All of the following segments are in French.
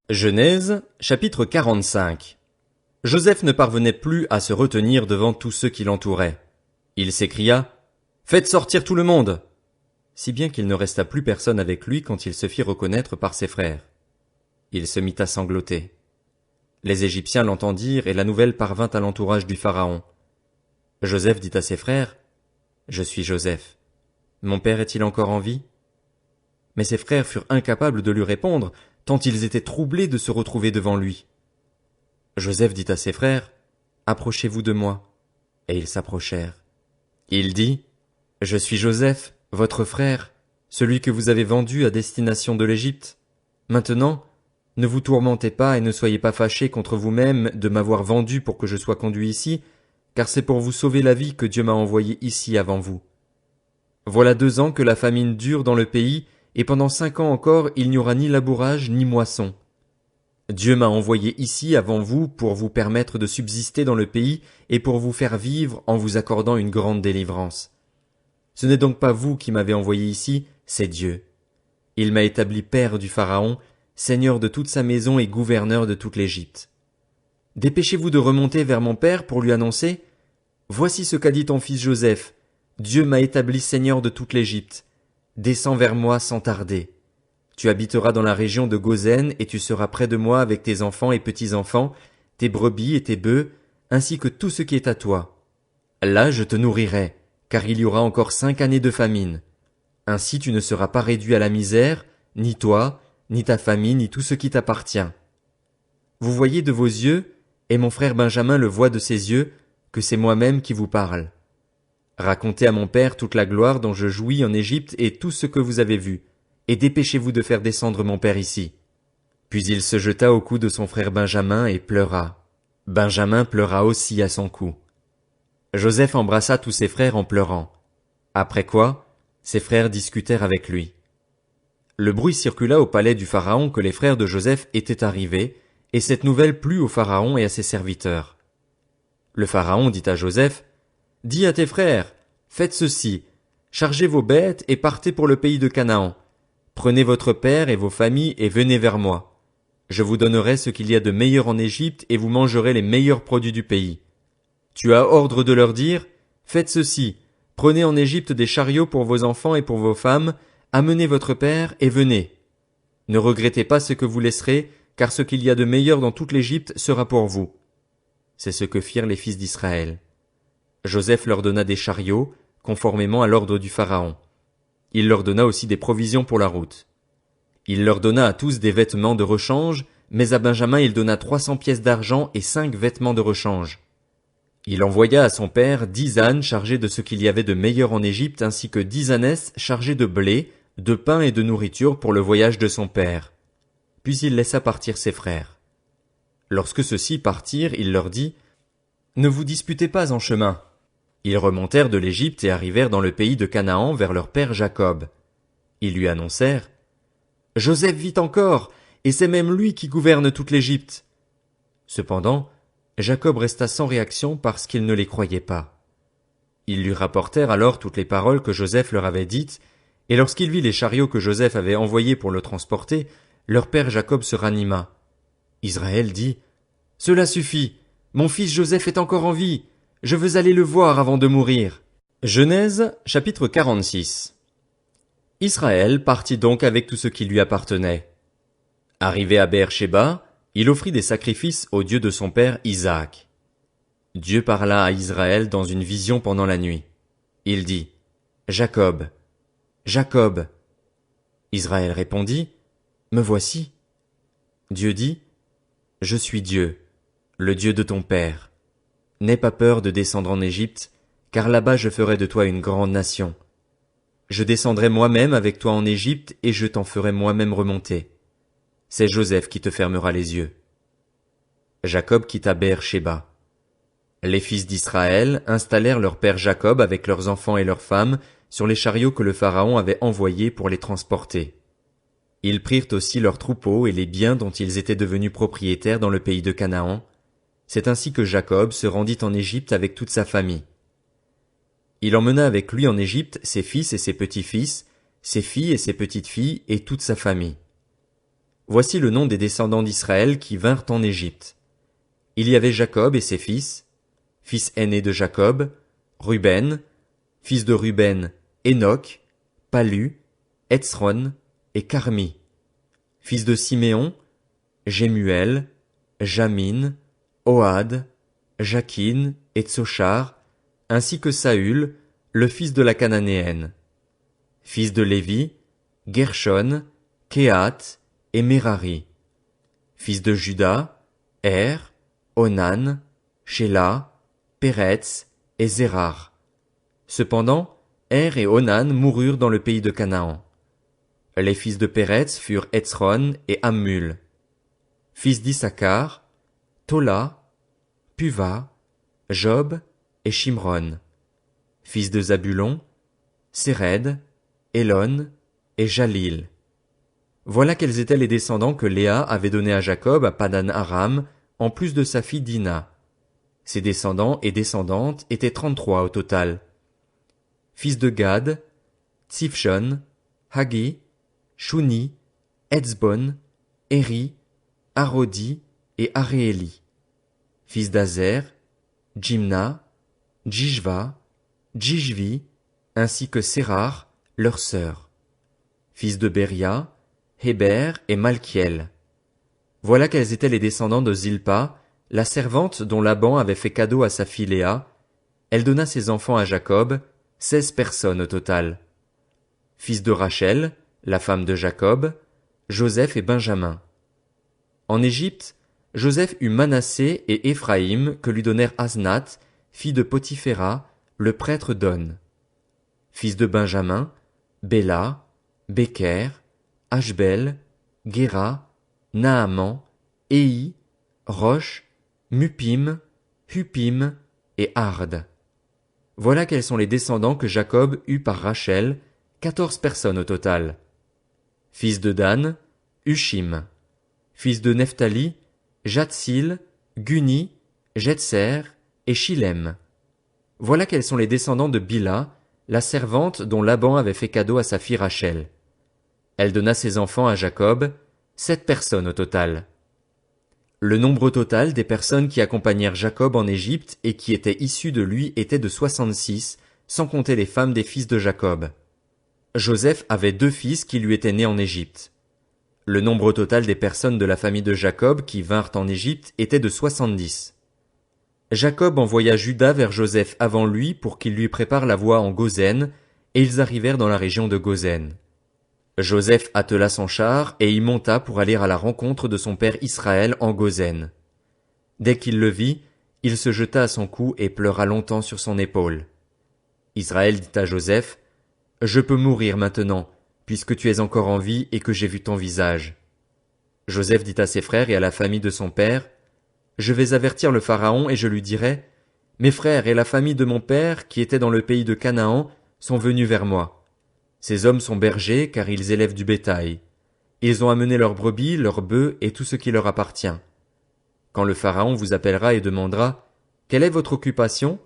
Genèse, chapitre 45. Joseph ne parvenait plus à se retenir devant tous ceux qui l'entouraient. Il s'écria, « Faites sortir tout le monde !» Si bien qu'il ne resta plus personne avec lui quand il se fit reconnaître par ses frères. Il se mit à sangloter. Les Égyptiens l'entendirent et la nouvelle parvint à l'entourage du Pharaon. Joseph dit à ses frères, « Je suis Joseph. Mon père est-il encore en vie ?» Mais ses frères furent incapables de lui répondre, tant ils étaient troublés de se retrouver devant lui. Joseph dit à ses frères, « Approchez-vous de moi. » Et ils s'approchèrent. Il dit, « Je suis Joseph, votre frère, celui que vous avez vendu à destination de l'Égypte. Maintenant, ne vous tourmentez pas et ne soyez pas fâchés contre vous-même de m'avoir vendu pour que je sois conduit ici, car c'est pour vous sauver la vie que Dieu m'a envoyé ici avant vous. Voilà 2 ans que la famine dure dans le pays, et pendant 5 ans encore il n'y aura ni labourage ni moisson. Dieu m'a envoyé ici avant vous pour vous permettre de subsister dans le pays et pour vous faire vivre en vous accordant une grande délivrance. Ce n'est donc pas vous qui m'avez envoyé ici, c'est Dieu. Il m'a établi père du Pharaon, seigneur de toute sa maison et gouverneur de toute l'Égypte. Dépêchez-vous de remonter vers mon père pour lui annoncer, « Voici ce qu'a dit ton fils Joseph, Dieu m'a établi seigneur de toute l'Égypte. Descends vers moi sans tarder. Tu habiteras dans la région de Goshen et tu seras près de moi avec tes enfants et petits-enfants, tes brebis et tes bœufs, ainsi que tout ce qui est à toi. Là je te nourrirai, car il y aura encore 5 années de famine. Ainsi tu ne seras pas réduit à la misère, ni toi, ni ta famille, ni tout ce qui t'appartient. Vous voyez de vos yeux, et mon frère Benjamin le voit de ses yeux, que c'est moi-même qui vous parle. Racontez à mon père toute la gloire dont je jouis en Égypte et tout ce que vous avez vu, et dépêchez-vous de faire descendre mon père ici. » Puis il se jeta au cou de son frère Benjamin et pleura. Benjamin pleura aussi à son cou. Joseph embrassa tous ses frères en pleurant. Après quoi, ses frères discutèrent avec lui. Le bruit circula au palais du Pharaon que les frères de Joseph étaient arrivés, et cette nouvelle plut au Pharaon et à ses serviteurs. Le Pharaon dit à Joseph, « Dis à tes frères, faites ceci, chargez vos bêtes et partez pour le pays de Canaan. Prenez votre père et vos familles et venez vers moi. Je vous donnerai ce qu'il y a de meilleur en Égypte et vous mangerez les meilleurs produits du pays. Tu as ordre de leur dire, faites ceci, prenez en Égypte des chariots pour vos enfants et pour vos femmes, amenez votre père et venez. Ne regrettez pas ce que vous laisserez, car ce qu'il y a de meilleur dans toute l'Égypte sera pour vous. » C'est ce que firent les fils d'Israël. Joseph leur donna des chariots, conformément à l'ordre du Pharaon. Il leur donna aussi des provisions pour la route. Il leur donna à tous des vêtements de rechange, mais à Benjamin il donna 300 pièces d'argent et 5 vêtements de rechange. Il envoya à son père 10 ânes chargés de ce qu'il y avait de meilleur en Égypte ainsi que 10 ânesses chargées de blé, de pain et de nourriture pour le voyage de son père. Puis il laissa partir ses frères. Lorsque ceux-ci partirent, il leur dit, « Ne vous disputez pas en chemin. » Ils remontèrent de l'Égypte et arrivèrent dans le pays de Canaan vers leur père Jacob. Ils lui annoncèrent, « Joseph vit encore, et c'est même lui qui gouverne toute l'Égypte. » Cependant, Jacob resta sans réaction parce qu'il ne les croyait pas. Ils lui rapportèrent alors toutes les paroles que Joseph leur avait dites, et lorsqu'il vit les chariots que Joseph avait envoyés pour le transporter, leur père Jacob se ranima. Israël dit, « Cela suffit, mon fils Joseph est encore en vie. Je veux aller le voir avant de mourir. » Genèse, chapitre 46. Israël partit donc avec tout ce qui lui appartenait. Arrivé à Beër-Shéba, il offrit des sacrifices au Dieu de son père Isaac. Dieu parla à Israël dans une vision pendant la nuit. Il dit, « Jacob, Jacob. » Israël répondit, « Me voici. » Dieu dit, « Je suis Dieu, le Dieu de ton père. N'aie pas peur de descendre en Égypte, car là-bas je ferai de toi une grande nation. Je descendrai moi-même avec toi en Égypte et je t'en ferai moi-même remonter. C'est Joseph qui te fermera les yeux. » Jacob quitta Beër-Shéba. Les fils d'Israël installèrent leur père Jacob avec leurs enfants et leurs femmes sur les chariots que le Pharaon avait envoyés pour les transporter. Ils prirent aussi leurs troupeaux et les biens dont ils étaient devenus propriétaires dans le pays de Canaan. C'est ainsi que Jacob se rendit en Égypte avec toute sa famille. Il emmena avec lui en Égypte ses fils et ses petits-fils, ses filles et ses petites-filles et toute sa famille. Voici le nom des descendants d'Israël qui vinrent en Égypte. Il y avait Jacob et ses fils aîné de Jacob, Ruben, fils de Ruben, Enoch, Palu, Hetzron et Carmi. Fils de Siméon, Jémuel, Jamin, Ohad, Jakin et Tsochar, ainsi que Saül, le fils de la Cananéenne. Fils de Lévi, Gershon, Kehat et Merari. Fils de Juda, Onan, Shéla, Péretz et Zérar. Cependant, et Onan moururent dans le pays de Canaan. Les fils de Péretz furent Hetzron et Hammul. Fils d'Issachar, Tola, Puva, Job et Shimron. Fils de Zabulon, Séred, Élon et Jalil. Voilà quels étaient les descendants que Léa avait donnés à Jacob à Padan Aram, en plus de sa fille Dina. Ses descendants et descendantes étaient 33 au total. Fils de Gad, Tsifshon, Hagi, Shuni, Etzbon, Eri, Arodi et Aréeli. Fils d'Azer, Jimna, Djishva, Djishvi, ainsi que Sérar, leur sœur. Fils de Béria, Héber et Malkiel. Voilà quels étaient les descendants de Zilpa, la servante dont Laban avait fait cadeau à sa fille Léa. Elle donna ses enfants à Jacob, 16 personnes au total. Fils de Rachel, la femme de Jacob, Joseph et Benjamin. En Égypte, Joseph eut Manassé et Éphraïm que lui donnèrent Asnath, fille de Potiphéra, le prêtre d'On. Fils de Benjamin, Béla, Béker, Ashbel, Guéra, Naaman, Éhi, Rosh, Mupim, Hupim et Ard. Voilà quels sont les descendants que Jacob eut par Rachel, 14 personnes au total. Fils de Dan, Hushim. Fils de Nephtali, Jatsil, Guni, Jetser et Shilem. Voilà quels sont les descendants de Bila, la servante dont Laban avait fait cadeau à sa fille Rachel. Elle donna ses enfants à Jacob, 7 personnes au total. Le nombre total des personnes qui accompagnèrent Jacob en Égypte et qui étaient issues de lui était de 66, sans compter les femmes des fils de Jacob. Joseph avait 2 fils qui lui étaient nés en Égypte. Le nombre total des personnes de la famille de Jacob qui vinrent en Égypte était de 70. Jacob envoya Juda vers Joseph avant lui pour qu'il lui prépare la voie en Gozen, et ils arrivèrent dans la région de Gozen. Joseph attela son char et y monta pour aller à la rencontre de son père Israël en Gozen. Dès qu'il le vit, il se jeta à son cou et pleura longtemps sur son épaule. Israël dit à Joseph, « Je peux mourir maintenant, puisque tu es encore en vie et que j'ai vu ton visage. » Joseph dit à ses frères et à la famille de son père, « Je vais avertir le Pharaon et je lui dirai, « Mes frères et la famille de mon père, qui étaient dans le pays de Canaan, sont venus vers moi. Ces hommes sont bergers, car ils élèvent du bétail. Ils ont amené leurs brebis, leurs bœufs et tout ce qui leur appartient. Quand le Pharaon vous appellera et demandera, « Quelle est votre occupation ?»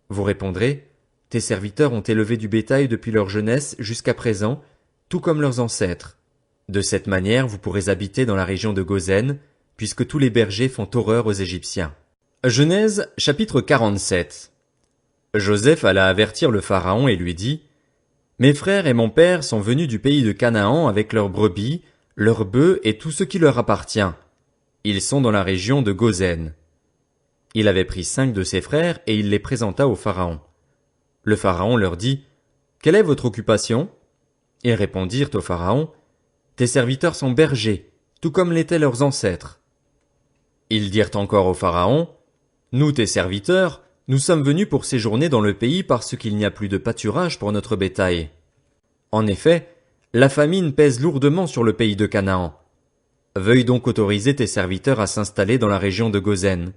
Vous répondrez, « Tes serviteurs ont élevé du bétail depuis leur jeunesse jusqu'à présent, tout comme leurs ancêtres. De cette manière vous pourrez habiter dans la région de Gozen, puisque tous les bergers font horreur aux Égyptiens. » Genèse, chapitre 47. Joseph alla avertir le Pharaon et lui dit, « Mes frères et mon père sont venus du pays de Canaan avec leurs brebis, leurs bœufs et tout ce qui leur appartient. Ils sont dans la région de Gozen. » Il avait pris 5 de ses frères et il les présenta au Pharaon. Le Pharaon leur dit, « Quelle est votre occupation ?» Ils répondirent au Pharaon, « Tes serviteurs sont bergers, tout comme l'étaient leurs ancêtres. » Ils dirent encore au Pharaon, « Nous, tes serviteurs, nous sommes venus pour séjourner dans le pays parce qu'il n'y a plus de pâturage pour notre bétail. En effet, la famine pèse lourdement sur le pays de Canaan. Veuille donc autoriser tes serviteurs à s'installer dans la région de Gozen. »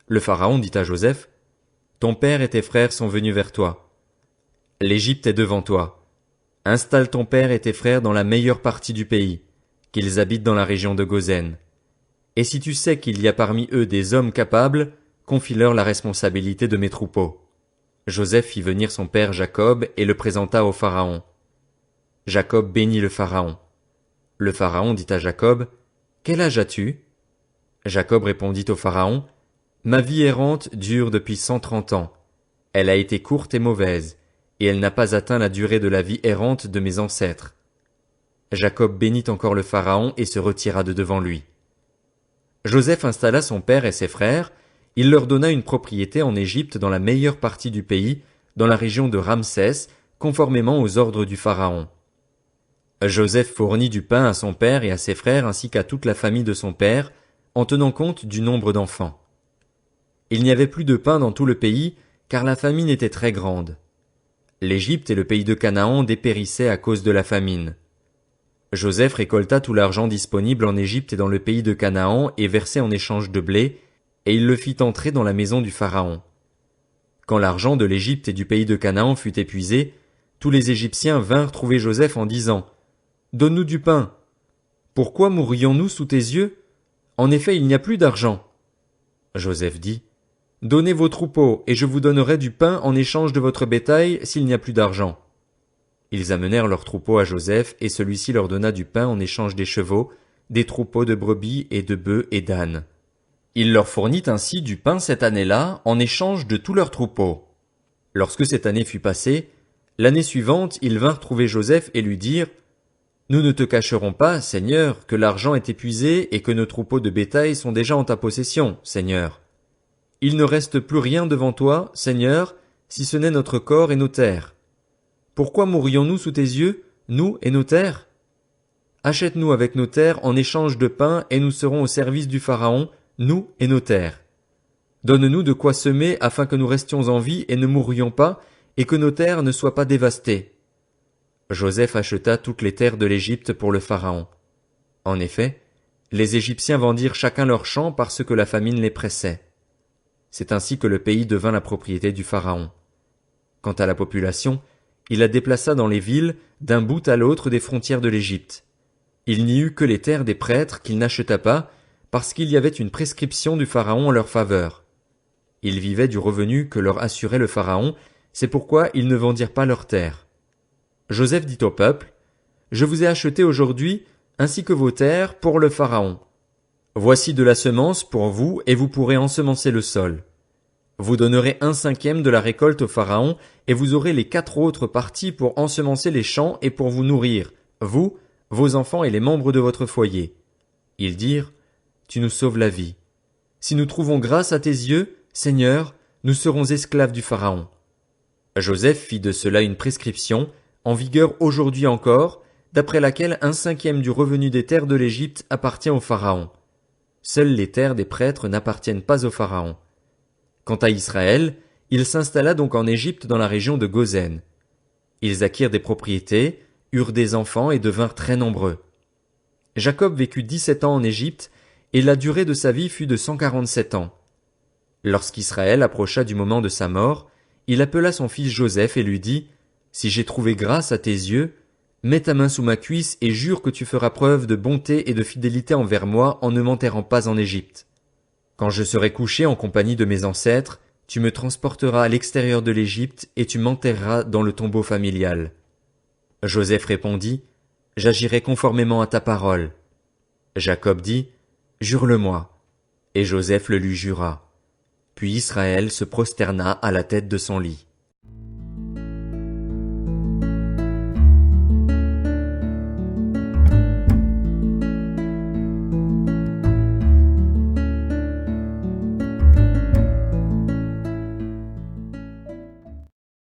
Le Pharaon dit à Joseph, « Ton père et tes frères sont venus vers toi. L'Égypte est devant toi. Installe ton père et tes frères dans la meilleure partie du pays, qu'ils habitent dans la région de Gozen. Et si tu sais qu'il y a parmi eux des hommes capables, confie-leur la responsabilité de mes troupeaux. » Joseph fit venir son père Jacob et le présenta au Pharaon. Jacob bénit le Pharaon. Le Pharaon dit à Jacob, « Quel âge as-tu » Jacob répondit au Pharaon, « Ma vie errante dure depuis 130 ans. Elle a été courte et mauvaise, et elle n'a pas atteint la durée de la vie errante de mes ancêtres. » Jacob bénit encore le Pharaon et se retira de devant lui. Joseph installa son père et ses frères, il leur donna une propriété en Égypte dans la meilleure partie du pays, dans la région de Ramsès, conformément aux ordres du Pharaon. Joseph fournit du pain à son père et à ses frères ainsi qu'à toute la famille de son père, en tenant compte du nombre d'enfants. Il n'y avait plus de pain dans tout le pays, car la famine était très grande. L'Égypte et le pays de Canaan dépérissaient à cause de la famine. Joseph récolta tout l'argent disponible en Égypte et dans le pays de Canaan et versait en échange de blé, et il le fit entrer dans la maison du Pharaon. Quand l'argent de l'Égypte et du pays de Canaan fut épuisé, tous les Égyptiens vinrent trouver Joseph en disant, « Donne-nous du pain. Pourquoi mourrions-nous sous tes yeux? En effet, il n'y a plus d'argent. » Joseph dit, « Donnez vos troupeaux, et je vous donnerai du pain en échange de votre bétail s'il n'y a plus d'argent. » Ils amenèrent leurs troupeaux à Joseph, et celui-ci leur donna du pain en échange des chevaux, des troupeaux de brebis et de bœufs et d'ânes. Il leur fournit ainsi du pain cette année-là, en échange de tous leurs troupeaux. Lorsque cette année fut passée, l'année suivante, ils vinrent trouver Joseph et lui dirent, « Nous ne te cacherons pas, Seigneur, que l'argent est épuisé et que nos troupeaux de bétail sont déjà en ta possession, Seigneur. Il ne reste plus rien devant toi, Seigneur, si ce n'est notre corps et nos terres. Pourquoi mourrions-nous sous tes yeux, nous et nos terres? Achète-nous avec nos terres en échange de pain et nous serons au service du Pharaon, nous et nos terres. Donne-nous de quoi semer afin que nous restions en vie et ne mourrions pas, et que nos terres ne soient pas dévastées. » Joseph acheta toutes les terres de l'Égypte pour le Pharaon. En effet, les Égyptiens vendirent chacun leur champ parce que la famine les pressait. C'est ainsi que le pays devint la propriété du Pharaon. Quant à la population, il la déplaça dans les villes, d'un bout à l'autre des frontières de l'Égypte. Il n'y eut que les terres des prêtres qu'il n'acheta pas, parce qu'il y avait une prescription du Pharaon en leur faveur. Ils vivaient du revenu que leur assurait le Pharaon, c'est pourquoi ils ne vendirent pas leurs terres. Joseph dit au peuple, « Je vous ai acheté aujourd'hui, ainsi que vos terres, pour le Pharaon. Voici de la semence pour vous, et vous pourrez ensemencer le sol. Vous donnerez 1/5 de la récolte au Pharaon, et vous aurez les 4 autres parties pour ensemencer les champs et pour vous nourrir, vous, vos enfants et les membres de votre foyer. » Ils dirent, « Tu nous sauves la vie. Si nous trouvons grâce à tes yeux, Seigneur, nous serons esclaves du Pharaon. » Joseph fit de cela une prescription, en vigueur aujourd'hui encore, d'après laquelle 1/5 du revenu des terres de l'Égypte appartient au Pharaon. Seules les terres des prêtres n'appartiennent pas au Pharaon. Quant à Israël, il s'installa donc en Égypte dans la région de Gozen. Ils acquirent des propriétés, eurent des enfants et devinrent très nombreux. Jacob vécut 17 ans en Égypte, et la durée de sa vie fut de 147 ans. Lorsqu'Israël approcha du moment de sa mort, il appela son fils Joseph et lui dit, « Si j'ai trouvé grâce à tes yeux, mets ta main sous ma cuisse et jure que tu feras preuve de bonté et de fidélité envers moi en ne m'enterrant pas en Égypte. Quand je serai couché en compagnie de mes ancêtres, tu me transporteras à l'extérieur de l'Égypte et tu m'enterreras dans le tombeau familial. » Joseph répondit, « J'agirai conformément à ta parole. » Jacob dit, « Jure-le-moi. » Et Joseph le lui jura. Puis Israël se prosterna à la tête de son lit.